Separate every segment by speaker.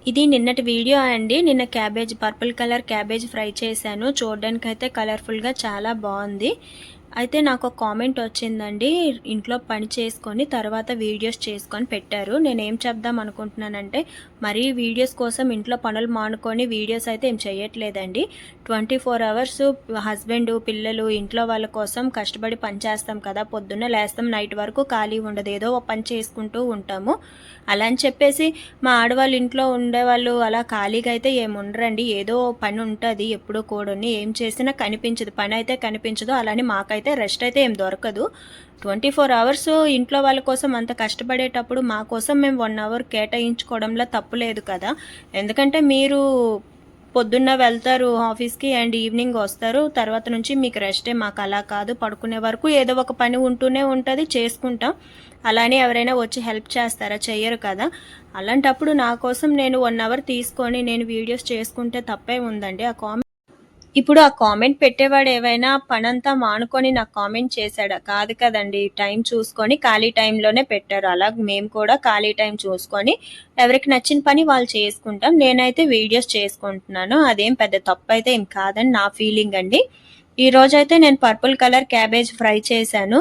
Speaker 1: ఇది నిన్నటి వీడియో అండి. నిన్న పర్పుల్ కలర్ క్యాబేజ్ ఫ్రై చేశాను. చూడడానికైతే కలర్‌ఫుల్‌గా చాలా బావుంది. అయితే నాకొక కామెంట్ వచ్చిందండి. ఇంట్లో పని చేసుకొని తర్వాత వీడియోస్ చేసుకొని పెట్టారు. నేనేం చెప్దాం అనుకుంటున్నానంటే, మరీ వీడియోస్ కోసం ఇంట్లో పనులు మానుకొని వీడియోస్ అయితే ఏం చేయట్లేదండి. 24 అవర్స్ హస్బెండు, పిల్లలు, ఇంట్లో వాళ్ళ కోసం కష్టపడి పని చేస్తాం కదా! పొద్దున్నే లేస్తాం, నైట్ వరకు ఖాళీ ఉండదు. ఏదో ఒక పని చేసుకుంటూ ఉంటాము. అలా అని చెప్పేసి మా ఆడవాళ్ళు ఇంట్లో ఉండేవాళ్ళు అలా ఖాళీగా అయితే ఏముండరండి. ఏదో పని ఉంటది ఎప్పుడూ కూడాని. ఏం చేసినా కనిపించదు. పనైతే కనిపించదు. అలానే మాకైతే రెస్ట్ అయితే ఏం దొరకదు. 24 అవర్స్ ఇంట్లో వాళ్ళ కోసం అంత కష్టపడేటప్పుడు మా కోసం మేము 1 అవర్ కేటాయించుకోవడంలో తప్పు లేదు కదా! ఎందుకంటే మీరు పొద్దున్న వెళ్తారు ఆఫీస్‌కి అండ్ ఈవినింగ్ వస్తారు. తర్వాత నుంచి మీకు రెస్టే. మాకు అలా కాదు. పడుకునే వరకు ఏదో ఒక పని ఉంటూనే ఉంటది. చేసుకుంటాం. అలానే ఎవరైనా వచ్చి హెల్ప్ చేస్తారా? చెయ్యరు కదా! అలాంటప్పుడు నా కోసం నేను 1 అవర్ తీసుకొని నేను వీడియోస్ చేసుకుంటే తప్పేముందండి? ఇప్పుడు ఆ కామెంట్ పెట్టేవాడు ఏవైనా పనంతా మానుకొని నాకు కామెంట్ చేశాడా? కాదు కదండీ. టైం చూసుకొని ఖాళీ టైంలోనే పెట్టారు. అలా మేము కూడా ఖాళీ టైం చూసుకొని ఎవరికి నచ్చిన పని వాళ్ళు చేసుకుంటాం. నేనైతే వీడియోస్ చేసుకుంటున్నాను. అదేం పెద్ద తప్పైతే ఏం కాదని నా ఫీలింగ్ అండి. ఈరోజైతే నేను పర్పుల్ కలర్ క్యాబేజ్ ఫ్రై చేశాను.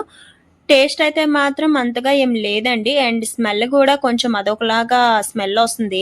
Speaker 1: టేస్ట్ అయితే మాత్రం అంతగా ఏం లేదండి. అండ్ స్మెల్ గూడా కొంచెం అదొకలాగా స్మెల్ వస్తుంది.